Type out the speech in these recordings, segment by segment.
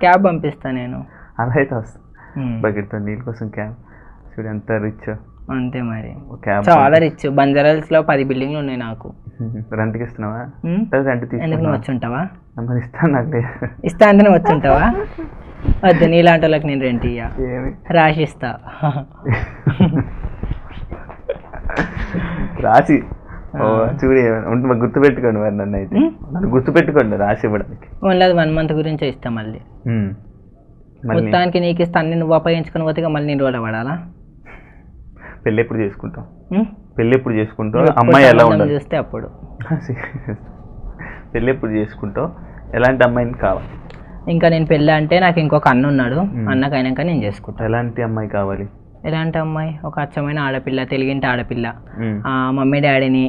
Cab పంపిస్తా నేను. అలా అయితే వస్తుంది బకెట్తో నీళ్ళ కోసం క్యాబ్. చూడు ఎంత రిచ్. అంతే మరి, క్యాబ్ చాలా రిచ్. బంజారాల్స్ లో 10 బిల్డింగ్లు ఉన్నాయి నాకు. రెంట్కి ఇస్తున్నావా? రెంట్ తీసుకు. ఎందుకు నువ్వు వచ్చి ఉంటావా? ఇస్తాను నాకు. ఇస్తా అంటే నువ్వు వచ్చి ఉంటావా? వద్దు, నీలాంటి వాళ్ళకి నేను రెంట్ ఇయ్యా, రాసిస్తా. రాసి చూడు ఏమైనా గుర్తుపెట్టుకోండి మరి. నన్ను అయితే నన్ను గుర్తుపెట్టుకోండి రాసి ఇవ్వడానికి. ఓన్లీ అది 1 month గురించే ఇస్తా. మళ్ళీ మొత్తానికి నీకు ఇస్తా, అన్ని నువ్వు అప్పగించుకుని పోతే మళ్ళీ నేను రోడ్డు పడాలా? పెళ్ళి ఎప్పుడు చేసుకుంటావు? పెళ్ళి ఎప్పుడు చేసుకుంటావు? అమ్మాయి ఎలా ఉండాలి చూస్తే అప్పుడు. పెళ్ళి ఎప్పుడు చేసుకుంటావు? ఎలాంటి అమ్మాయిని కావాలి? ఇంకా నేను పెళ్ళి అంటే నాకు ఇంకొక అన్న ఉన్నాడు, అన్నకు అయినాక నేను చేసుకుంటా. ఎలాంటి అమ్మాయి కావాలి? ఎలాంటి అమ్మాయి? ఒక అచ్చమైన ఆడపిల్ల, తెలుగింటి ఆడపిల్ల. మమ్మీ డాడీని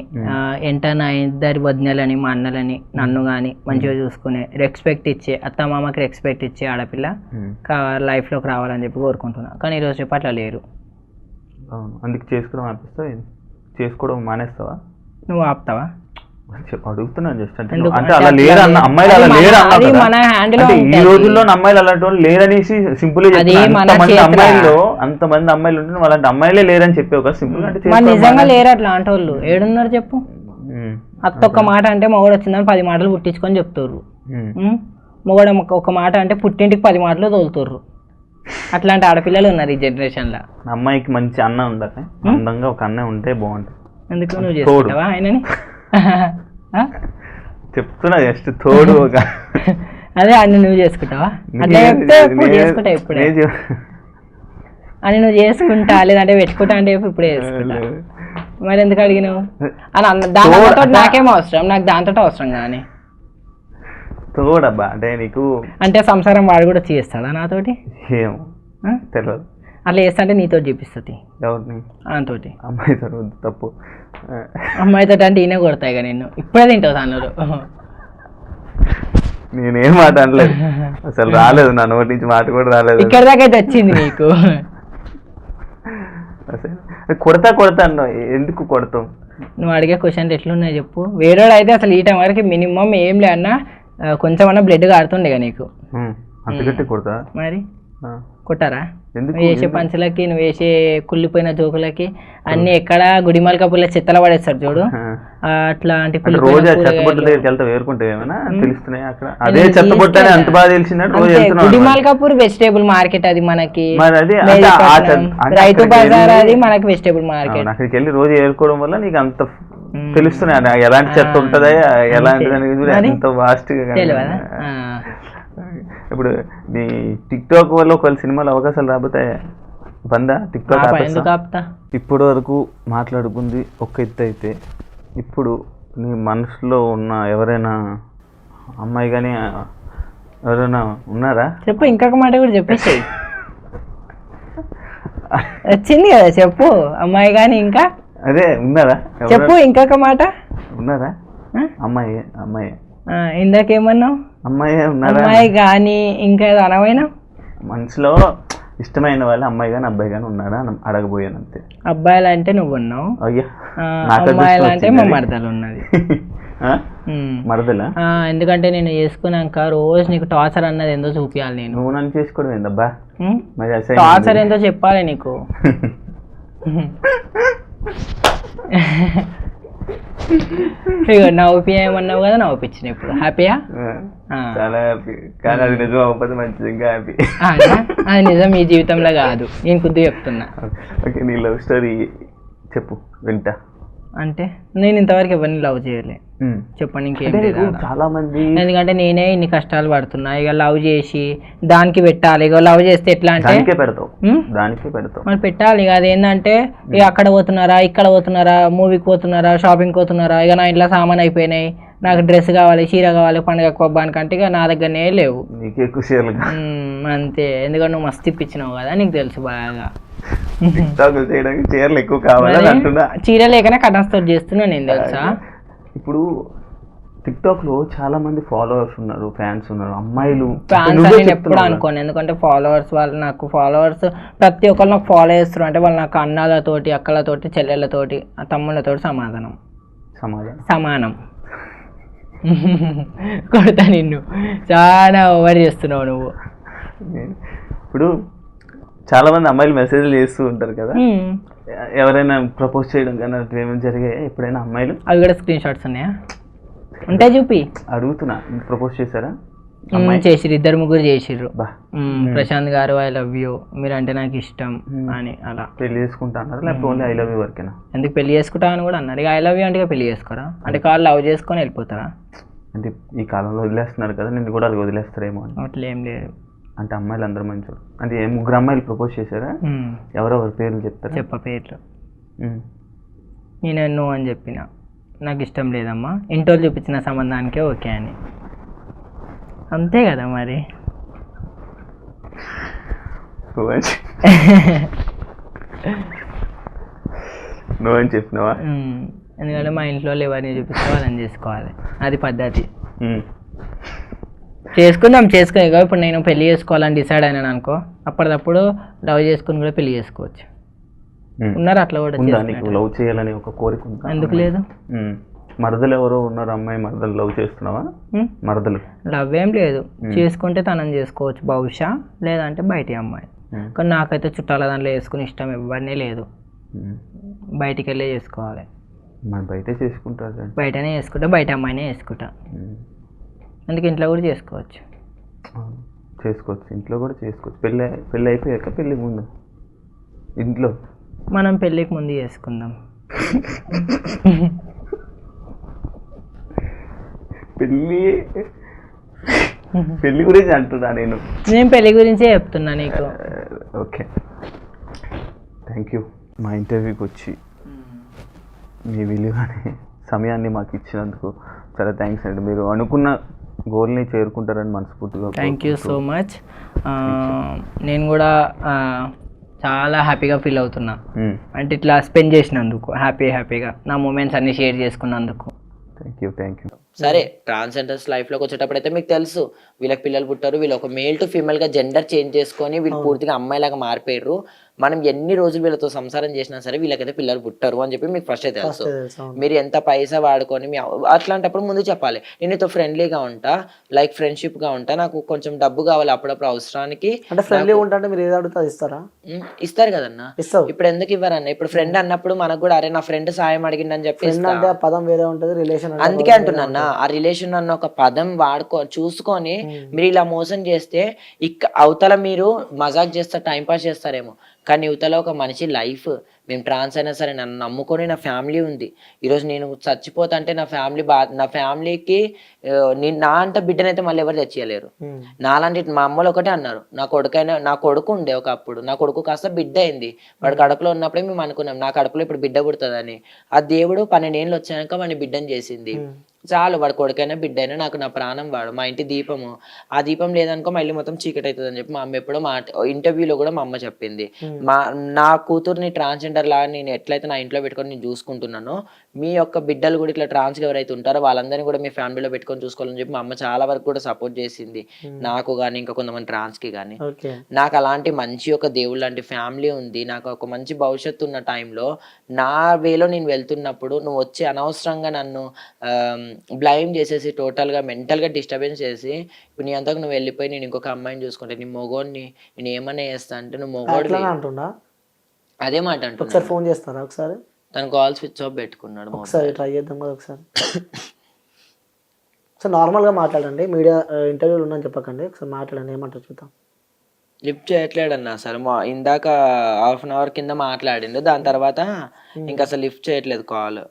ఎంట నా 2 వదినలని, మా అన్నలని, నన్ను కానీ మంచిగా చూసుకునే, రెస్పెక్ట్ ఇచ్చే, అత్త మామకి రెస్పెక్ట్ ఇచ్చే ఆడపిల్ల లైఫ్లోకి రావాలని చెప్పి కోరుకుంటున్నా. కానీ ఈరోజు చెప్పి అట్లా లేరు. అందుకు చేసుకోవడం ఆపిస్తావా? చేసుకోవడం మానేస్తావా? నువ్వు ఆపుతావా? అడుగుతున్నాను జస్ట్. అంటే అలా లేరు అన్న అమ్మాయిలు, అలా లేరు అన్న. ఈ రోజుల్లో అమ్మాయిలు అలాంటి వాళ్ళు లేరనేసి సింపుల్ గా అంతమంది అమ్మాయిలు ఉంటే అలాంటి అమ్మాయిలే లేరని చెప్పావు కదా సింపుల్. అంటే నిజంగా లేరు అట్లాంటి వాళ్ళు. ఏడున్నారు చెప్పు? అత్తొక్క మాట అంటే మొగడు వచ్చిందని 10 మాటలు పుట్టించుకొని చెప్తారు. మొగడు ఒక మాట అంటే పుట్టింటికి 10 మాటలు తోలుతారు. అట్లాంటి ఆడపిల్లలు ఉన్నారు ఈ జనరేషన్ లో. అమ్మాయికి మంచి అన్న ఉండాలి, అందంగా ఒక అన్న ఉంటే బాగుంటుంది. ఎందుకు నువ్వు చేసుకుంటావా ఆయనని? చెప్తున్నా జస్ట్ తోడు. ఒక అదే అన్ని నువ్వు చేసుకుంటావా? అట్లా చెప్తే చేసుకుంటా ఇప్పుడే అని. నువ్వు చేసుకుంటా లేదంటే పెట్టుకుంటా అంటే ఇప్పుడే చేసుకుంటా. మరి ఎందుకు అడిగినావు? అని దాంతో నాకేం అవసరం, నాకు దాంతో అవసరం కానీ. తోడబ్బా అంటే నీకు అంటే సంసారం వాడు కూడా చేస్తాడా నాతోటి? ఏమో తెలియదు. అట్లా చేస్తా అంటే నీతో చూపిస్తుంది. ఎవరిని? అంతోటి. అమ్మాయితో తప్పు. అమ్మాయితో అంటే ఈయన కొడతాయి కదా నిన్ను. ఇప్పుడే తింటావు అన్నారు. నేనేం మాట అనలేదు అసలు, రాలేదు నా నోటి నుంచి మాట కూడా రాలేదు. ఇక్కడ దాకా అయితే వచ్చింది నీకు. కొడతా అన్నావు, ఎందుకు కొడతావు? నువ్వు అడిగే క్వశ్చన్ ఎట్లున్నాయి చెప్పు. వేరే అయితే అసలు ఈ టైం వరకు మినిమం ఏం లే అన్నా కొంచెం అన్నా బ్లడ్ కారుతుండే నీకు. అంతకంటే కొడతా మరి? కొట్టారా? నువ్వు వేసే పంచులకి, నువ్వు వేసే కుళ్ళిపోయిన జోకులకి అన్ని ఎక్కడ గుడిమల్కపుల్ల చెత్తల పడేస్తారు చూడు, అట్లాంటి గుడిమల్కపూర్ వెజిటేబుల్ మార్కెట్ అది మనకి, రైతు బజార్ అది మనకి వెజిటేబుల్ మార్కెట్. అక్కడికి వెళ్ళి రోజు ఏరుకోవడం వల్ల నీకు అంత తెలుస్తున్నాయి ఎలాంటి చెత్త ఉంటుందా, ఎలాంటి ఎంత వాస్ట్ గా. ఇప్పుడు నీ టిక్ టాక్ వల్ల ఒకవేళ సినిమాలో అవకాశాలు రాబోతాయి బందా? టిక్ టాక్ ఇప్పుడు వరకు మాట్లాడుకుంది ఒక ఎత్తు అయితే, ఇప్పుడు నీ మనసులో ఉన్న ఎవరైనా అమ్మాయి కానీ ఎవరైనా ఉన్నారా? చెప్పు, ఇంకొక మాట కూడా చెప్పేసి. వచ్చింది కదా చెప్పు, అమ్మాయి కానీ ఇంకా అదే ఉన్నారా? చెప్పు ఇంకొక మాట. ఉన్నారా? అమ్మాయి అమ్మాయి ఇందాకేమన్నావు? అమ్మాయి ఉన్నారా? అమ్మాయి కానీ ఇంకా అనవైనా మనసులో ఇష్టమైన వాళ్ళు అమ్మాయి కానీ అబ్బాయి కానీ ఉన్నారా అడగబోయాను అంతే. అబ్బాయిలు అంటే నువ్వు ఉన్నావు, అమ్మాయిలు అంటే మా మరదలు ఉన్నది. మరదలా? ఎందుకంటే నేను చేసుకున్నాక రోజు నీకు టార్చర్ అన్నది ఏందో చూపించాలి. నేను నువ్వు నన్ను చేసుకోవడం ఏందబ్బా? టార్చర్ ఏందో చెప్పాలి నీకు. నవ్వుపియమన్నావు కదా, నవ్వుపించిన. ఇప్పుడు హ్యాపీయా? చాలా హ్యాపీ. కానీ అది నిజం అవ్వకపోతే మంచిది, ఇంకా హ్యాపీ. అది నిజం ఈ జీవితంలో కాదు, నేను కొద్ది చెప్తున్నా. ఓకే, నీ లవ్ స్టోరీ చెప్పు, వింటా. అంటే నేను ఇంతవరకు ఎవరిని లవ్ చేయలే, చెప్పండి. ఇంకేం లేదు చాలా మంది. ఎందుకంటే నేనే ఇన్ని కష్టాలు పడుతున్నా. ఇక లవ్ చేసి దానికి పెట్టాలి. ఇక లవ్ చేస్తే ఎట్లా అంటే మరి పెట్టాలి. ఇక అదేంటంటే ఇక అక్కడ పోతున్నారా, ఇక్కడ పోతున్నారా, మూవీకి పోతున్నారా, షాపింగ్కి పోతున్నారా, ఇక నా ఇంట్లో సామాన్ అయిపోయినాయి, నాకు డ్రెస్ కావాలి, చీర కావాలి, పండుగ కొబ్బానికంటే ఇక నా దగ్గరనే లేవు. అంతే. ఎందుకంటే నువ్వు మస్తు ఇప్పించినావు కదా, నీకు తెలుసు బాగా. చీరలు ఎక్కువ కావాలి అంటున్నా. చీర లేకనే కటన్స్తో చేస్తున్నా నేను, తెలుసా. ఇప్పుడు టిక్ టాక్ లో చాలా మంది ఫాలోవర్స్ ఉన్నారు, ఫ్యాన్స్ ఉన్నారు, అమ్మాయిలు. ఫ్యాన్స్ అని ఎప్పుడు అనుకోను, ఎందుకంటే ఫాలోవర్స్ వాళ్ళు నాకు ఫాలోవర్స్ ప్రతి ఒక్కరు నాకు ఫాలో చేస్తారు. అంటే వాళ్ళు నాకు అన్నలతోటి, అక్కలతోటి, చెల్లెళ్ళతోటి, తమ్ముళ్ళతోటి సమానం. కొడతా నిన్ను, చాలా ఓవర్ చేస్తున్నావు నువ్వు. ఇప్పుడు చాలా మంది అమ్మాయిలు మెసేజ్లు చేస్తూ ఉంటారు కదా, ఎవరైనా ప్రపోజ్ చేయడం కానీ అట్లా ఏమైనా జరిగాయి ఎప్పుడైనా అమ్మాయిలు? అవి కూడా స్క్రీన్ షాట్స్ ఉన్నాయా? ఉంటాయి, చూపి. అడుగుతున్నా, ప్రపోజ్ చేశారా? చేసిర్రు, 2-3 చేసిర్రు. ప్రశాంత్ గారు ఐ లవ్ యూ, మీరంటే నాకు ఇష్టం అని. అలా పెళ్లి చేసుకుంటా అన్నారు లేకపోతే ఓన్లీ ఐ లవ్ యూ వరకేనా? ఎందుకు పెళ్లి చేసుకుంటా అని కూడా అన్నారు. ఇక ఐ లవ్ యూ అంటే పెళ్లి చేసుకోరా అంటే కాళ్ళు లవ్ చేసుకొని వెళ్ళిపోతారా? అంటే ఈ కాలంలో వదిలేస్తున్నారు కదా, నిన్ను కూడా అది వదిలేస్తారేమో అని. అట్లా ఏం లేదు. అంటే అమ్మాయిలు అందరూ మంచోడు. అంటే 3 అమ్మాయిలు ప్రపోజ్ చేశారా? ఎవరెవరి పేర్లు చెప్తారా? చెప్ప పేర్లు. నేను నువ్వు అని చెప్పిన, నాకు ఇష్టం లేదమ్మా, ఇంట్లో చూపించిన సంబంధానికే ఓకే అని. అంతే కదా మరి. నువ్వని చెప్పినావా? ఎందుకంటే మా ఇంట్లో ఎవరిని చూపిస్తే వాళ్ళని చేసుకోవాలి, అది పద్ధతి. చేసుకుందాం, చేసుకుని. ఇప్పుడు నేను పెళ్లి చేసుకోవాలని డిసైడ్ అయినాను అనుకో, అప్పటికప్పుడు లవ్ చేసుకుని కూడా పెళ్లి చేసుకోవచ్చు. ఉన్నారు అట్లా కూడా. లవ్ చేయాలని ఒక కోరిక ఉందా? ఎందుకు లేదు? మరదలు ఎవరో ఉన్నారు, అమ్మాయి మరదలు లవ్ చేస్తున్నావా? మరదలు లవ్ ఏం లేదు, చేసుకుంటే తనని చేసుకోవచ్చు బహుశా, లేదంటే బయటి అమ్మాయి. కానీ నాకైతే చుట్టాల దాంట్లో వేసుకుని ఇష్టం ఎవరినే లేదు, బయటికి వెళ్ళే చేసుకోవాలి. మరి బయటే చేసుకుంటారు? బయటనే చేసుకుంటా, బయట అమ్మాయినే చేసుకుంటా. అందుకే ఇంట్లో కూడా చేసుకోవచ్చు. ఇంట్లో కూడా చేసుకోవచ్చు. పెళ్ళి అయిపోయాక పెళ్ళికి ముందు ఇంట్లో మనం పెళ్ళికి ముందు చేసుకుందాం. పెళ్ళి గురించి అంటున్నా నేను పెళ్ళి గురించే చెప్తున్నా నీకు. Okay, thank you. మా ఇంటర్వ్యూకి వచ్చి మీ విలువైన సమయాన్ని మాకు ఇచ్చినందుకు చాలా థ్యాంక్స్ అండి. మీరు అనుకున్న గోల్ని చేరుకుంటారని మనస్ఫూర్తిగా. Thank you so much. నేను కూడా చాలా హ్యాపీగా ఫీల్ అవుతున్నా, అంటే ఇట్లా స్పెండ్ చేసినందుకు, హ్యాపీగా నా మూమెంట్స్ అన్ని షేర్ చేసుకున్నందుకు. Thank you. సరే, ట్రాన్స్జెండర్స్ లైఫ్లోకి వచ్చేటప్పుడు అయితే మీకు తెలుసు, వీళ్ళకి పిల్లలు పుట్టారు, వీళ్ళు ఒక మేల్ టు ఫీమేల్గా జెండర్ చేంజ్ చేసుకొని వీళ్ళు పూర్తిగా అమ్మాయిలాగా మారిపోయారు. మనం ఎన్ని రోజులు వీళ్ళతో సంసారం చేసినా సరే వీళ్ళకైతే పిల్లలు పుట్టారు అని చెప్పి మీకు ఫస్ట్ తెలుసు. మీరు ఎంత పైసా వాడుకొని అట్లాంటప్పుడు ముందు చెప్పాలి, నేను నీతో ఫ్రెండ్లీగా ఉంటా, లైక్ ఫ్రెండ్షిప్గా ఉంటా, నాకు కొంచెం డబ్బు కావాలి అప్పుడప్పుడు అవసరానికి. అంటే ఫ్రెండ్లీ ఉంటా, మీరు ఏది అడుగుతా ఇస్తారా? ఇస్తారు కదన్నా. ఇప్పుడు ఎందుకు ఇవ్వరన్న? ఇప్పుడు ఫ్రెండ్ అన్నప్పుడు మనకు కూడా అరే నా ఫ్రెండ్ సాయం అడిగిందని చెప్పి పదం వేరే ఉంటుంది, రిలేషన్. అందుకే అంటున్నా, ఆ రిలేషన్ అన్న ఒక పదం చూసుకొని మీరు ఇలా మోసం చేస్తే అవతల మీరు మజాక్ చేస్తారు, టైంపాస్ చేస్తారేమో, కానీ యువతలో ఒక మనిషి లైఫ్. మేము ట్రాన్స్ అయినా సరే నన్ను నమ్ముకొని నా ఫ్యామిలీ ఉంది. ఈరోజు నేను చచ్చిపోతా అంటే నా ఫ్యామిలీకి నా అంట బిడ్డనైతే మళ్ళీ ఎవరు తెచ్చియలేరు. నాలాంటి మా అమ్మలు ఒకటే అన్నారు, నా కొడుకు ఉండే ఒకప్పుడు, నా కొడుకు కాస్త బిడ్డ అయింది. వాడు కడుపులో ఉన్నప్పుడే మేము అనుకున్నాం నా కడుపులో ఇప్పుడు బిడ్డ పుడుతుందని. ఆ దేవుడు 12 ఏళ్ళు వచ్చాక వాడిని బిడ్డను చేసింది. చాలు, వాడు కొడుకైనా బిడ్డైనా నాకు నా ప్రాణం, వాడు మా ఇంటి దీపము. ఆ దీపం లేదనుకో మళ్ళీ మొత్తం చీకటి అవుతుంది అని చెప్పి మా అమ్మ ఎప్పుడో ఇంటర్వ్యూలో కూడా మా అమ్మ చెప్పింది. నా కూతుర్ని ట్రాన్స్జెండర్ లాగా నేను ఎట్లయితే నా ఇంట్లో పెట్టుకొని నేను చూసుకుంటున్నానో, మీ యొక్క బిడ్డలు కూడా ఇట్లా ట్రాన్స్గా ఎవరైతే ఉంటారో వాళ్ళందరినీ కూడా మీ ఫ్యామిలీలో పెట్టుకొని చూసుకోవాలని చెప్పి మా అమ్మ చాలా వరకు కూడా సపోర్ట్ చేసింది నాకు కానీ ఇంకా కొంతమంది ట్రాన్స్కి కానీ. నాకు అలాంటి మంచి ఒక దేవుడు లాంటి ఫ్యామిలీ ఉంది, నాకు ఒక మంచి భవిష్యత్తు ఉన్న టైంలో నా వేలో నేను వెళ్తున్నప్పుడు నువ్వు వచ్చి అనవసరంగా నన్ను బ్లైమ్ చేసేసి టోటల్గా మెంటల్గా డిస్టర్బెన్స్ చేసి ఇప్పుడు నీ అంతకు నువ్వు వెళ్ళిపోయి నేను ఇంకొక అమ్మాయిని చూసుకుంటే నీ మొగోడిని నేను ఏమన్నా చేస్తా అంటే నువ్వు మొగోడు అంటున్నా. అదే మాట అంటున్నా. ఒకసారి ఫోన్ చేస్తారా? ఒకసారి తను కాల్ స్విచ్ ఆఫ్ పెట్టుకున్నాడు. ఒకసారి ట్రై చేద్దాం కదా ఒకసారి. ఒకసారి నార్మల్గా మాట్లాడండి, మీడియా ఇంటర్వ్యూలు ఉందని చెప్పకండి, ఒకసారి మాట్లాడండి, ఏమంటారు చూద్దాం. లిఫ్ట్ చేయట్లేడన్నా అసలు. ఇందాక హాఫ్ అన్ అవర్ కింద మాట్లాడిండు, దాని తర్వాత ఇంకా అసలు లిఫ్ట్ చేయట్లేదు కాల్.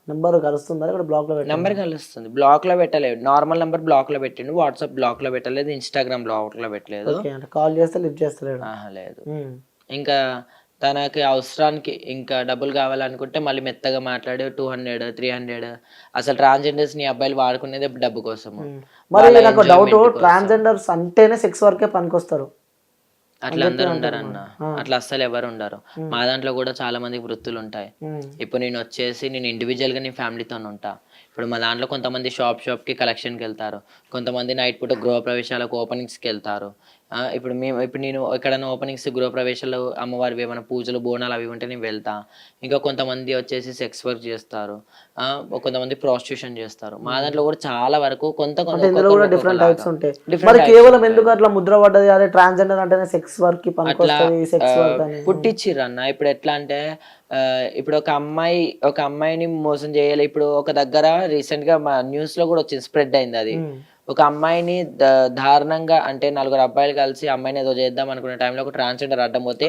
నెంబర్ కలుస్తుందా? ఇక్కడ బ్లాక్ లో నెంబర్ కలుస్తుంది, బ్లాక్ లో పెట్టలేదు. నార్మల్ నెంబర్ బ్లాక్ లో పెట్టిండు, వాట్సాప్ బ్లాక్ లో పెట్టలేదు, ఇన్స్టాగ్రామ్ బ్లాక్ లో పెట్టలేదు. కాల్ చేస్తే లిఫ్ట్ చేస్తలేడు. లేదు. ఇంకా తనకి అవసరానికి ఇంకా డబ్బులు కావాలనుకుంటే మళ్ళీ మెత్తగా మాట్లాడి 200, 300. అసలు ట్రాన్స్జెండర్స్ ని అబ్బాయిలు వాడుకునేది డబ్బు కోసము. మరి నాకు డౌట్, ట్రాన్స్జెండర్స్ అంటేనే సెక్స్ వర్కే పనికొస్తారు. అట్లా అందరు ఉండరు అన్న, అట్లా అస్సలు ఎవరు ఉండరు. మా దాంట్లో కూడా చాలా మందికి వృత్తులు ఉంటాయి. ఇప్పుడు నేను వచ్చేసి నేను ఇండివిజువల్ గా నేను ఫ్యామిలీతో ఉంటా. ఇప్పుడు మా దాంట్లో కొంతమంది షాప్ కి కలెక్షన్కి వెళ్తారు, కొంతమంది నైట్ పూట గృహ ప్రవేశాలకు ఓపెనింగ్స్కి వెళ్తారు, ఇప్పుడు నేను ఎక్కడైనా ఓపెనింగ్స్ గృహప్రవేశాలు అమ్మవారివి ఏమైనా పూజలు బోనాలు అవి ఉంటే నేను వెళ్తా. ఇంకా కొంతమంది వచ్చేసి సెక్స్ వర్క్ చేస్తారు, కొంతమంది ప్రాస్టిట్యూషన్ చేస్తారు. మా దాంట్లో కూడా చాలా వరకు డిఫరెంట్ టైప్స్ ఉంటాయి. మరి కేవలం ఎందుకు అట్లా ముద్ర పడ్డది అదే ట్రాన్స్జెండర్ అంటేనే సెక్స్ వర్క్ కి పనికొస్తది సెక్స్ వర్క్ అని పుట్టించిర్రు అన్న. ఇప్పుడు ఎట్లా అంటే ఇప్పుడు ఒక అమ్మాయిని మోసం చేయాలి. ఇప్పుడు ఒక దగ్గర రీసెంట్ గా మా న్యూస్ లో కూడా వచ్చింది, స్ప్రెడ్ అయింది అది. ఒక అమ్మాయిని దారుణంగా అంటే 4 అబ్బాయిలు కలిసి అమ్మాయిని ఏదో చేద్దాం అనుకునే టైంలో ఒక ట్రాన్స్జెండర్ అడ్డం పోతే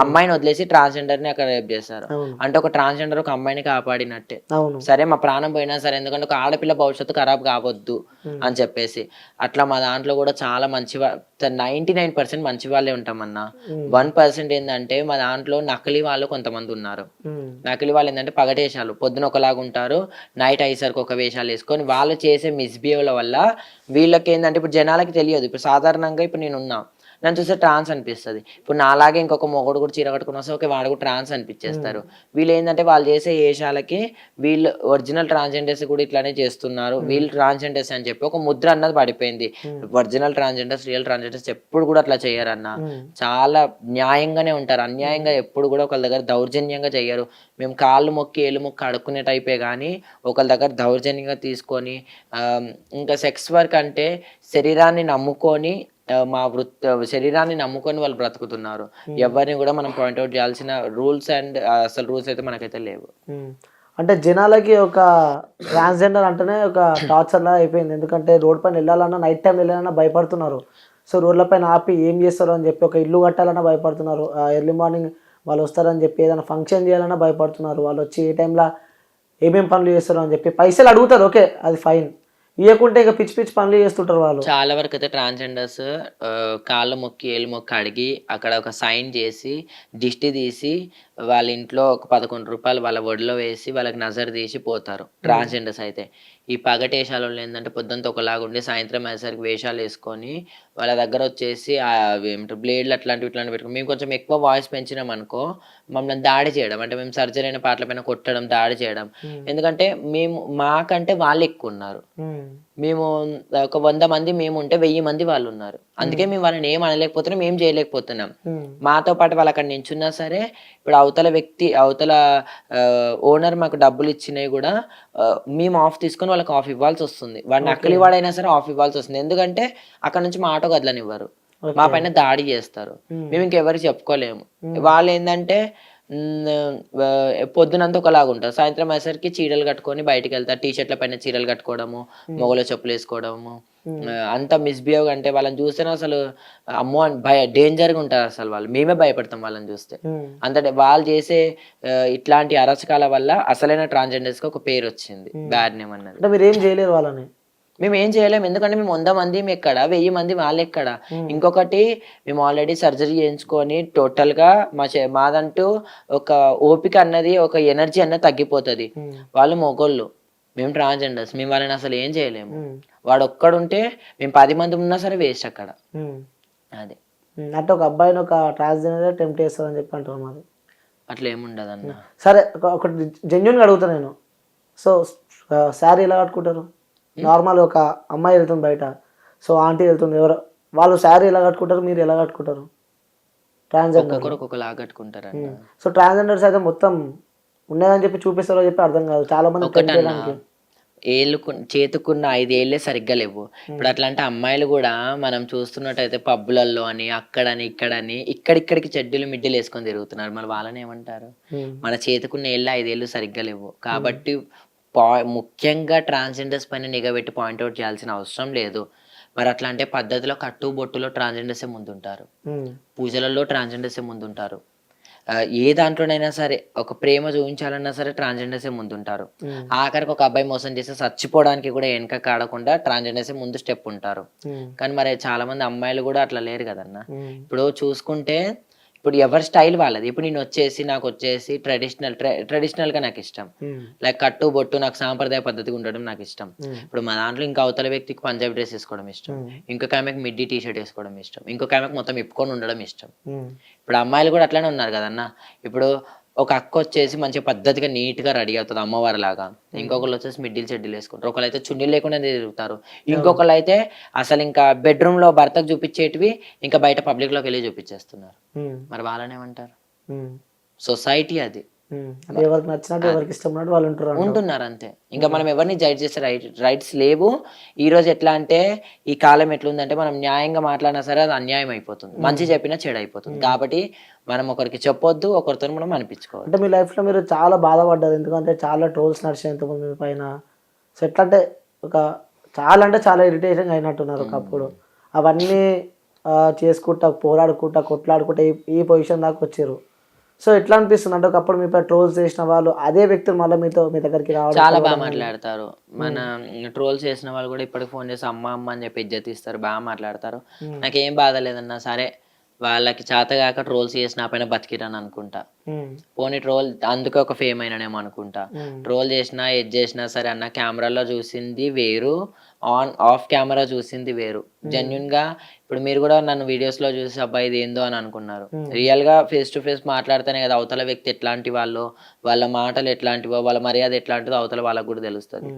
అమ్మాయిని వదిలేసి ట్రాన్స్జెండర్ ని అక్కడ రేప్ చేస్తారు. అంటే ఒక ట్రాన్స్జెండర్ ఒక అమ్మాయిని కాపాడినట్టే. సరే మా ప్రాణం పోయినా సరే, ఎందుకంటే ఒక ఆడపిల్ల భవిష్యత్తు ఖరాబ్ కావద్దు అని చెప్పేసి. అట్లా మా దాంట్లో కూడా చాలా 99% మంచి వాళ్ళే ఉంటామన్నా. 1% ఏంటంటే మా దాంట్లో నకిలీ వాళ్ళు కొంతమంది ఉన్నారు. నకిలీ వాళ్ళు ఏంటంటే పగటేశాలు, పొద్దున ఒకలాగా ఉంటారు, నైట్ అయ్యేసరికి ఒక వేషాలు వేసుకొని వాళ్ళు చేసే మిస్బిహేవ్ల వల్ల వీళ్ళకి ఏంటంటే ఇప్పుడు జనాలకి తెలియదు. ఇప్పుడు సాధారణంగా ఇప్పుడు నేనున్నా, నన్ను చూస్తే ట్రాన్స్ అనిపిస్తుంది. ఇప్పుడు నాలాగే ఇంకొక మొగడు కూడా చీర కట్టుకుని వస్తే ఓకే వాడు కూడా ట్రాన్స్ అనిపించేస్తారు. వీళ్ళు ఏంటంటే వాళ్ళు చేసే వేషాలకి వీళ్ళు ఒరిజినల్ ట్రాన్స్జెండర్స్ కూడా ఇట్లానే చేస్తున్నారు, వీళ్ళు ట్రాన్స్జెండర్స్ అని చెప్పి ఒక ముద్ర అన్నది పడిపోయింది. ఒరిజినల్ ట్రాన్స్జెండర్స్ రియల్ ట్రాన్స్జెండర్స్ ఎప్పుడు కూడా అట్లా చేయరన్న. చాలా న్యాయంగానే ఉంటారు, అన్యాయంగా ఎప్పుడు కూడా ఒకళ్ళ దగ్గర దౌర్జన్యంగా చెయ్యరు. మేము కాళ్ళు మొక్కి ఏళ్ళు మొక్కి అడుక్కునే టైపే కానీ ఒకళ్ళ దగ్గర దౌర్జన్యంగా తీసుకొని ఇంకా సెక్స్ వర్క్ అంటే శరీరాన్ని నమ్ముకొని శరీరాన్ని నమ్ముకొని వాళ్ళు బ్రతుకుతున్నారు. ఎవరిని కూడా మనం పాయింట్అవుట్ చేయాల్సిన రూల్స్ అయితే మనకైతే లేవు. అంటే జనాలకి ఒక ట్రాన్స్జెండర్ అంటేనే ఒక టార్చర్ లా అయిపోయింది. ఎందుకంటే రోడ్ పైన వెళ్ళాలన్నా నైట్ టైం వెళ్ళాలన్నా భయపడుతున్నారు. సో రోడ్ల పైన ఆపి ఏం చేస్తారు అని చెప్పి, ఒక ఇల్లు కట్టాలన్నా భయపడుతున్నారు. ఎర్లీ మార్నింగ్ వాళ్ళు వస్తారని చెప్పి ఏదైనా ఫంక్షన్ చేయాలన్నా భయపడుతున్నారు. వాళ్ళు వచ్చి ఏ టైంలో ఏమేమి పనులు చేస్తారు అని చెప్పి పైసలు అడుగుతారు, ఓకే అది ఫైన్. ఇవ్వకుంటే ఇక పిచ్చి పిచ్చి పనులు చేస్తుంటారు వాళ్ళు. చాలా వరకు అయితే ట్రాన్స్జెండర్స్ కాళ్ళ మొక్కి ఏళ్ళు మొక్కి అడిగి అక్కడ ఒక సైన్ చేసి దిష్టి తీసి వాళ్ళ ఇంట్లో ఒక 11 రూపాయలు వాళ్ళ ఒడిలో వేసి వాళ్ళకి నజర్ తీసి పోతారు ట్రాన్స్జెండర్స్ అయితే. ఈ పగటేశాలలో ఏంటంటే పొద్దుంతా ఒకలాగా ఉండి సాయంత్రం అయ్యేసరికి వేషాలు వేసుకొని వాళ్ళ దగ్గర వచ్చేసి ఏమంటారు బ్లేడ్లు అట్లాంటివి పెట్టుకుని మేము కొంచెం ఎక్కువ వాయిస్ పెంచినాం అనుకో మమ్మల్ని దాడి చేయడం, అంటే మేము సర్జరీ అయిన పాటల పైన కొట్టడం, దాడి చేయడం. ఎందుకంటే మాకంటే వాళ్ళు ఎక్కువ ఉన్నారు. మేము ఒక 100 మంది మేము ఉంటే 1000 మంది వాళ్ళు uన్నారు. అందుకే మేము వాళ్ళని ఏం అనలేకపోతున్నాం, ఏం చేయలేకపోతున్నాం. మాతో పాటు వాళ్ళు అక్కడ నించున్నా సరే ఇప్పుడు అవతల ఓనర్ మాకు డబ్బులు ఇచ్చినవి కూడా మేము ఆఫ్ తీసుకొని వాళ్ళకి ఆఫ్ ఇవ్వాల్సి వస్తుంది. వాడు నకిలీ వాడైనా సరే ఆఫ్ ఇవ్వాల్సి వస్తుంది. ఎందుకంటే అక్కడ నుంచి మా ఆటో కదలనివ్వరు, మా పైన దాడి చేస్తారు. మేము ఇంకెవరికి చెప్పుకోలేము. వాళ్ళు ఏంటంటే పొద్దునంతా ఒకలాగా ఉంటారు, సాయంత్రం అయ్యేసరికి చీరలు కట్టుకొని బయటకు వెళ్తారు. టీషర్ట్ల పైన చీరలు కట్టుకోవడము, మొగల చెప్పులు వేసుకోవడము, అంత మిస్బిహేవ్. అంటే వాళ్ళని చూస్తేనే అసలు అమ్మో అని డేంజర్గా ఉంటారు అసలు వాళ్ళు. మేమే భయపడతాం వాళ్ళని చూస్తే. అంతటే వాళ్ళు చేసే ఇట్లాంటి అరచకాల వల్ల అసలైన ట్రాన్స్జెండర్స్ కి ఒక పేరు వచ్చింది, బ్యాడ్ నేమ్ అన్నది. మీరు ఏం చేయలేరు వాళ్ళని. మేము ఏం చేయలేము, ఎందుకంటే మేము 100 మంది ఎక్కడ 1000 మంది వాళ్ళు ఎక్కడ. ఇంకొకటి మేము ఆల్రెడీ సర్జరీ చేయించుకొని టోటల్ గా మాదంటూ ఒక ఓపిక అన్నది, ఒక ఎనర్జీ అన్నది తగ్గిపోతుంది. వాళ్ళు మొగోళ్ళు, మేము ట్రాన్స్జెండర్స్, మేము వాళ్ళని అసలు ఏం చేయలేము. వాడు ఒక్కడుంటే మేము 10 మంది ఉన్నా సరే వేస్ట్ అక్కడ. అదే అంటే ఒక అబ్బాయిని ఒక ట్రాన్స్జెండర్ టెంప్ట్ చేస్తారని చెప్పి అంటారు. మరి అట్లా ఏముండదు అన్న. సరే ఒకటి జెన్యున్గా అడుగుతా నేను. సో శారీ ఎలా కట్టుకుంటారు? నార్మల్ ఒక అమ్మాయి వెళ్తుంది బయట, సో ఆంటీ వెళ్తుంది, ఎవరు వాళ్ళు శారీ ఎలా కట్టుకుంటారు, మీరు ఎలా కట్టుకుంటారు? ట్రాన్స్జెండర్ ఒక్కొక్కలా కట్టుకుంటారు. సో ట్రాన్స్జెండర్స్ అయితే మొత్తం ఉన్నదని చెప్పి చూపిస్తారో చెప్పి అర్థం కాదు. చాలా మంది చేతుకున్న 5 ఏళ్ళే సరిగ్గా లేవు. ఇప్పుడు అట్లాంటి అమ్మాయిలు కూడా మనం చూస్తున్నట్టయితే పబ్బులలో అని అక్కడని ఇక్కడని ఇక్కడిక్కడికి చెడ్డీలు మిడ్డీలు వేసుకొని తిరుగుతున్నారు. మరి వాళ్ళని ఏమంటారు? మన చేతుకున్న 5 ఏళ్ళు సరిగ్గా లేవు కాబట్టి ముఖ్యంగా ట్రాన్స్జెండర్స్ పైన నిఘా పెట్టి పాయింట్అవుట్ చేయాల్సిన అవసరం లేదు. మరి అట్లా అంటే పద్ధతిలో కట్టు బొట్టులో ట్రాన్స్జెండర్సే ముందుంటారు, పూజలలో ట్రాన్స్జెండర్సే ముందుంటారు, ఏ దాంట్లోనైనా సరే ఒక ప్రేమ చూపించాలన్నా సరే ట్రాన్స్జెండర్సే ముందుంటారు. ఆఖరికి ఒక అబ్బాయి మోసం చేస్తే చచ్చిపోవడానికి కూడా వెనక కాడకుండా ట్రాన్స్జెండర్సే ముందు స్టెప్ ఉంటారు. కానీ మరి చాలా మంది అమ్మాయిలు కూడా అట్లా లేరు కదన్నా. ఇప్పుడు చూసుకుంటే ఇప్పుడు ఎవరి స్టైల్ వాళ్ళది. ఇప్పుడు నాకు వచ్చేసి ట్రెడిషనల్ గా నాకు ఇష్టం, లైక్ కట్టు బొట్టు, నాకు సాంప్రదాయ పద్ధతిగా ఉండడం నాకు ఇష్టం. ఇప్పుడు మా దాంట్లో ఇంకా అవతల వ్యక్తికి పంజాబీ డ్రెస్ వేసుకోవడం ఇష్టం, ఇంకొక ఆమెకు మిడ్డీ టీషర్ట్ వేసుకోవడం ఇష్టం, ఇంకొక ఆమెకు మొత్తం ఇప్పుకొని ఉండడం ఇష్టం. ఇప్పుడు అమ్మాయిలు కూడా అట్లానే ఉన్నారు కదన్నా. ఇప్పుడు ఒక అక్క వచ్చేసి మంచి పద్ధతిగా నీట్ గా రెడీ అవుతుంది అమ్మవారి లాగా, ఇంకొకళ్ళు వచ్చేసి మిడ్డీలు చెడ్డీలు వేసుకుంటారు, ఒకళ్ళు అయితే చున్నీలు లేకుండా తిరుగుతారు, ఇంకొకళ్ళు అయితే అసలు ఇంకా బెడ్రూమ్ లో భర్తకు చూపించేటివి ఇంకా బయట పబ్లిక్ లోకి వెళ్ళి చూపించేస్తున్నారు. మరి వాళ్ళనేమంటారు? సొసైటీ అది. ఎవరికి నచ్చినట్టు ఎవరికి ఇష్టం ఉన్నట్టు వాళ్ళు ఉంటున్నారు అంతే. ఇంకా మనం ఎవరిని జడ్జ్ చేసే రైట్స్ లేవు. ఈ రోజు ఎట్లా అంటే ఈ కాలం ఎట్లుందంటే మనం న్యాయంగా మాట్లాడినా సరే అది అన్యాయం అయిపోతుంది, మంచి చెప్పినా చెడు అయిపోతుంది. కాబట్టి మనం ఒకరికి చెప్పొద్దు, ఒకరితో మనం అనిపించుకోవాలి. అంటే మీ లైఫ్ లో మీరు చాలా బాధపడ్డారు, ఎందుకంటే చాలా ట్రోల్స్ నడిచాయి ఇంతకుముందు మీ పైన. సో ఎట్లా అంటే అంటే చాలా ఇరిటేషన్ అయినట్టున్నారు ఒకప్పుడు. అవన్నీ చేసుకుంటా పోరాడుకుంటా కొట్లాడుకుంటా ఈ పొజిషన్ దాకా వచ్చారు. సో ఎట్లా అనిపిస్తుంది అంటే ఒకప్పుడు మీపై ట్రోల్స్ చేసిన వాళ్ళు అదే వ్యక్తులు మళ్ళీ మీ దగ్గరికి రావడం? చాలా బాగా మాట్లాడతారు. మన ట్రోల్స్ చేసిన వాళ్ళు కూడా ఇప్పటికి ఫోన్ చేసి అమ్మ అమ్మ అని చెప్పి ఇజ్జత్ ఇస్తారు, బాగా మాట్లాడతారు. నాకేం బాధ లేదన్నా, సరే వాళ్ళకి చేతగాక ట్రోల్స్ చేసిన పైన బతికిరని అనుకుంటా. పోనీ ట్రోల్ అందుకే ఒక ఫేమ్ అయినానేమో అనుకుంటా. ట్రోల్ చేసినా ఏది చేసినా సరే అన్న కెమెరాలో చూసింది వేరు, ఆఫ్ కెమెరా చూసింది వేరు. జెన్యున్ గా ఇప్పుడు మీరు కూడా నన్ను వీడియోస్ లో చూసి అబ్బాయి ఇది ఏందో అని అనుకున్నారు. రియల్ గా ఫేస్ టు ఫేస్ మాట్లాడితేనే కదా అవతల వ్యక్తి ఎట్లాంటి వాళ్ళో, వాళ్ళ మాటలు ఎట్లాంటివో, వాళ్ళ మర్యాద ఎట్లాంటిదో అవతల వాళ్ళకు కూడా తెలుస్తుంది.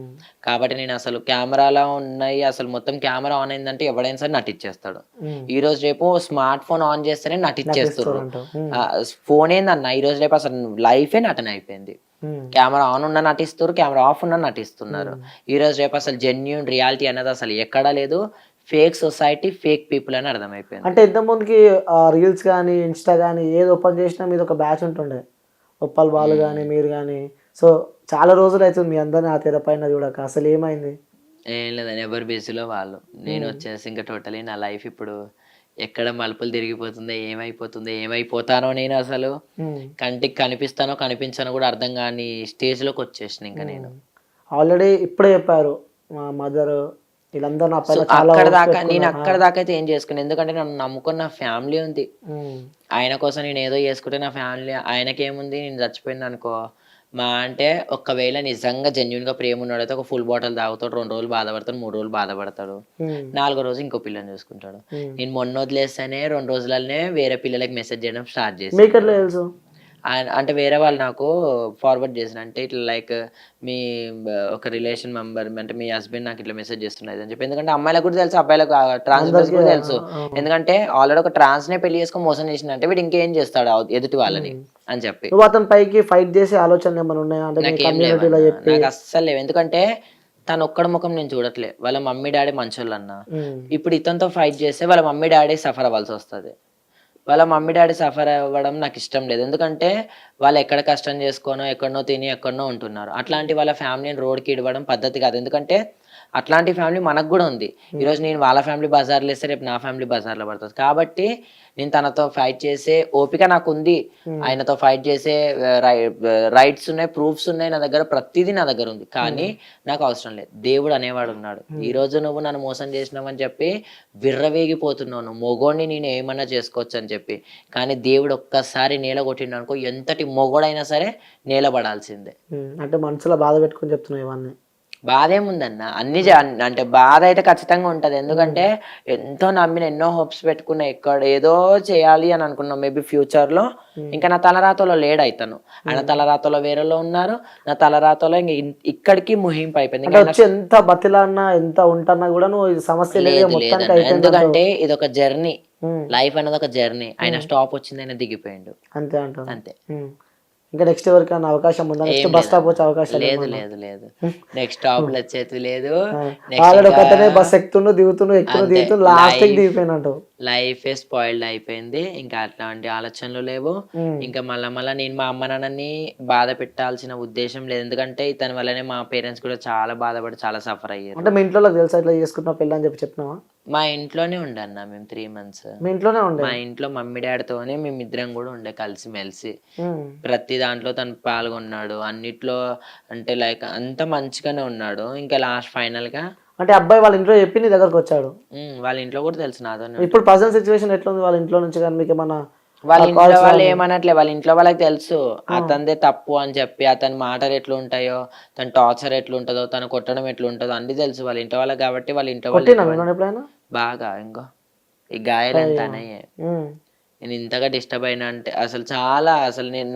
కాబట్టి నేను అసలు కెమెరాలో ఉన్నాయి, అసలు మొత్తం కెమెరా ఆన్ అయిందంటే ఎవడైనా సరే నటించేస్తాడు. ఈ రోజు రేపు స్మార్ట్ ఫోన్ ఆన్ చేస్తేనే నటించేస్తారు. ఫోన్ ఏందన్న ఈ రోజు రేపు అసలు లైఫే నటన అయిపోయింది. కెమెరా ఆన్ ఉన్న నటిస్తారు, కెమెరా ఆఫ్ ఉన్న నటిస్తున్నారు. ఈ రోజు రేపు అసలు జెన్యూన్ రియాలిటీ అనేది అసలు ఎక్కడా లేదు. ఫేక్ సొసైటీ, ఫేక్ పీపుల్ అని అర్థమైపోయింది. అంటే ఇంతకుముందుకి రీల్స్ కానీ ఇన్స్టా కానీ ఏది ఓపెన్ చేసినా మీద ఒక బ్యాచ్ ఉంటుండే, ఉప్పల్ బాలు కానీ మీరు కానీ. సో చాలా రోజులు అవుతుంది మీ అందరినీ ఆ తెర పైన చూడక, అసలు ఏమైంది? ఏం లేదని ఎవరు బిజీలో వాళ్ళు. నేను వచ్చేసి ఇంకా టోటలీ నా లైఫ్ ఇప్పుడు ఎక్కడ మలుపులు తిరిగిపోతుందో, ఏమైపోతుందో, ఏమైపోతానో నేను అసలు కంటికి కనిపిస్తానో కనిపించానో కూడా అర్థం కాని స్టేజ్ లోకి వచ్చేసిన. ఇంకా నేను ఆల్రెడీ ఇప్పుడే చెప్పారు మా మదర్ వీళ్ళందరూ నా పైన నేను అక్కడ దాకా అయితే ఏం చేసుకున్నాను, ఎందుకంటే నన్ను నమ్ముకున్న ఫ్యామిలీ ఉంది. ఆయన కోసం నేను ఏదో చేసుకుంటే నా ఫ్యామిలీ, ఆయనకేముంది నేను చచ్చిపోయింది అనుకో మా అంటే ఒకవేళ నిజంగా జెన్యున్ గా ప్రేమ ఉన్నాడైతే ఒక ఫుల్ బాటిల్ తాగుతాడు, 2 రోజులు బాధపడతాడు, 3 రోజులు బాధపడతాడు, 4వ రోజు ఇంకో పిల్లని చూసుకుంటాడు. నేను మొన్న వదిలేస్తేనే 2 రోజులనే వేరే పిల్లలకి మెసేజ్ చేయడం స్టార్ట్ చేసి, అంటే వేరే వాళ్ళు నాకు ఫార్వర్డ్ చేసిన, అంటే ఇట్లా లైక్ మీ ఒక రిలేషన్ మెంబర్ అంటే మీ హస్బెండ్ నాకు ఇట్లా మెసేజ్ చేస్తున్నది అని చెప్పి. ఎందుకంటే అమ్మాయిలకు కూడా తెలుసు, అబ్బాయిలకు ట్రాన్స్జెండర్స్ కూడా తెలుసు. ఎందుకంటే ఆల్రెడీ ఒక ట్రాన్స్ నే పెళ్లి చేసుకొని మోసం చేసిన అంటే వీడు ఇంకేం చేస్తాడు ఎదుటి వాళ్ళని అని చెప్పి. అతని పైకి ఫైట్ చేసే ఆలోచన ఏమైనా ఉన్నాయా? నాకు అస్సలు లేవు. ఎందుకంటే తను ఒక్కడ ముఖం నేను చూడట్లే. వాళ్ళ మమ్మీ డాడీ మంచోళ్ళు అన్న, ఇప్పుడు ఇతనితో ఫైట్ చేస్తే వాళ్ళ మమ్మీ డాడీ సఫర్ అవ్వాల్సి వస్తుంది. వాళ్ళ మమ్మీ డాడీ సఫర్ అవ్వడం నాకు ఇష్టం లేదు. ఎందుకంటే వాళ్ళు ఎక్కడ కష్టం చేసుకోనో ఎక్కడనో తిని ఎక్కడనో ఉంటున్నారు. అట్లాంటి వాళ్ళ ఫ్యామిలీని రోడ్కి ఇవ్వడం పద్ధతి కాదు. ఎందుకంటే అట్లాంటి ఫ్యామిలీ మనకు కూడా ఉంది. ఈరోజు నేను వాళ్ళ ఫ్యామిలీ బజార్లో వేస్తే రేపు నా ఫ్యామిలీ బజార్లో పడుతుంది. కాబట్టి నేను తనతో ఫైట్ చేసే ఓపిక నాకు ఉంది, ఆయనతో ఫైట్ చేసే రైట్స్ ఉన్నాయి, ప్రూఫ్స్ ఉన్నాయి నా దగ్గర, ప్రతిదీ నా దగ్గర ఉంది. కానీ నాకు అవసరం లేదు. దేవుడు అనేవాడు ఉన్నాడు. ఈ రోజు నువ్వు నన్ను మోసం చేసినావని చెప్పి విర్రవేగిపోతున్నావు, మొగోడిని నేను ఏమన్నా చేసుకోవచ్చు అని చెప్పి. కానీ దేవుడు ఒక్కసారి నేల కొట్టిండు అనుకో, ఎంతటి మొగోడైనా సరే నేలబడాల్సిందే. అంటే మనసులో బాధ పెట్టుకుని చెప్తున్నావు ఇవన్నీ? బాధ ఏముందన్న, అన్ని అంటే బాధ అయితే ఖచ్చితంగా ఉంటది. ఎందుకంటే ఎంతో నమ్మిన, ఎన్నో హోప్స్ పెట్టుకున్నా, ఎక్కడ ఏదో చేయాలి అని అనుకున్నాం. మేబీ ఫ్యూచర్ లో ఇంకా నా తలరాతలో లేడు అయితాను, ఆయన తలరాతలో వేరేలో ఉన్నారు, నా తలరాతలో ఇంక ఇక్కడికి ముహింపు అయిపోయింది. ఎంత బతిలాన్నా ఎంత ఉంటున్నా కూడా నువ్వు సమస్య లేదు. ఎందుకంటే ఇది ఒక జర్నీ, లైఫ్ అనేది ఒక జర్నీ. ఆయన స్టాప్ వచ్చింది, ఆయన దిగిపోయిండు అంతే అంతే. ఇంకా నెక్స్ట్ ఎవరికైనా అవకాశం ఉందా? నెక్స్ట్ బస్ స్టాప్ వచ్చే అవకాశం లేదు? లేదు లేదు, నెక్స్ట్ స్టాప్ వచ్చేది లేదు. బస్ ఎక్కుతుండు దిగుతుండు ఎక్కుతుండు దిగుతుండు లాస్ట్ దిగిపోయినట్టు లైఫ్ స్పాయిల్డ్ అయిపోయింది. ఇంకా అట్లాంటి ఆలోచనలు లేవు. ఇంకా మళ్ళా నేను మా అమ్మ నాన్నని బాధ పెట్టాల్సిన ఉద్దేశం లేదు. ఎందుకంటే ఇతని వల్లనే మా పేరెంట్స్ కూడా చాలా బాధపడి చాలా సఫర్ అయ్యారు. అంటే మీ ఇంట్లో తెలుసా ఇట్లా చేసుకుంటున్నా పెళ్ళి అని చెప్పి చెప్పినావా? మా ఇంట్లోనే ఉండే అన్న మేము 3 months. మీ ఇంట్లోనే ఉండే? మా ఇంట్లో మమ్మీ డాడీతోనే మేమిద్దరం కూడా ఉండే కలిసి మెలిసి. ప్రతి దాంట్లో తను పాల్గొన్నాడు అన్నిట్లో, అంటే లైక్ అంత మంచిగానే ఉన్నాడు. ఇంకా లాస్ట్ ఫైనల్ గా అంటే అబ్బాయి వాళ్ళ ఇంట్లో చెప్పి నీ దగ్గరకు వచ్చాడు? వాళ్ళ ఇంట్లో కూడా తెలుసు నాతో. ఇప్పుడు ప్రజెంట్ సిచ్యువేషన్ ఎట్లా ఉంది వాళ్ళ ఇంట్లో నుంచి? కానీ మీకు ఏమన్నా వాళ్ళ ఇంట్లో వాళ్ళు ఏమనట్లే, వాళ్ళ ఇంట్లో వాళ్ళకి తెలుసు అతనిదే తప్పు అని చెప్పి. అతని మాటలు ఎట్లా ఉంటాయో, తన టార్చర్ ఎట్లుంటదో, తను కొట్టడం ఎట్లుంటదో అన్ని తెలుసు వాళ్ళ ఇంట్లో వాళ్ళకి. కాబట్టి వాళ్ళ ఇంట్లో వాళ్ళు బాగా ఇంకో ఈ గాయాలు ఎంత అన్నయ్యే. నేను ఇంతగా డిస్టర్బ్ అయినా అంటే అసలు చాలా, అసలు నేను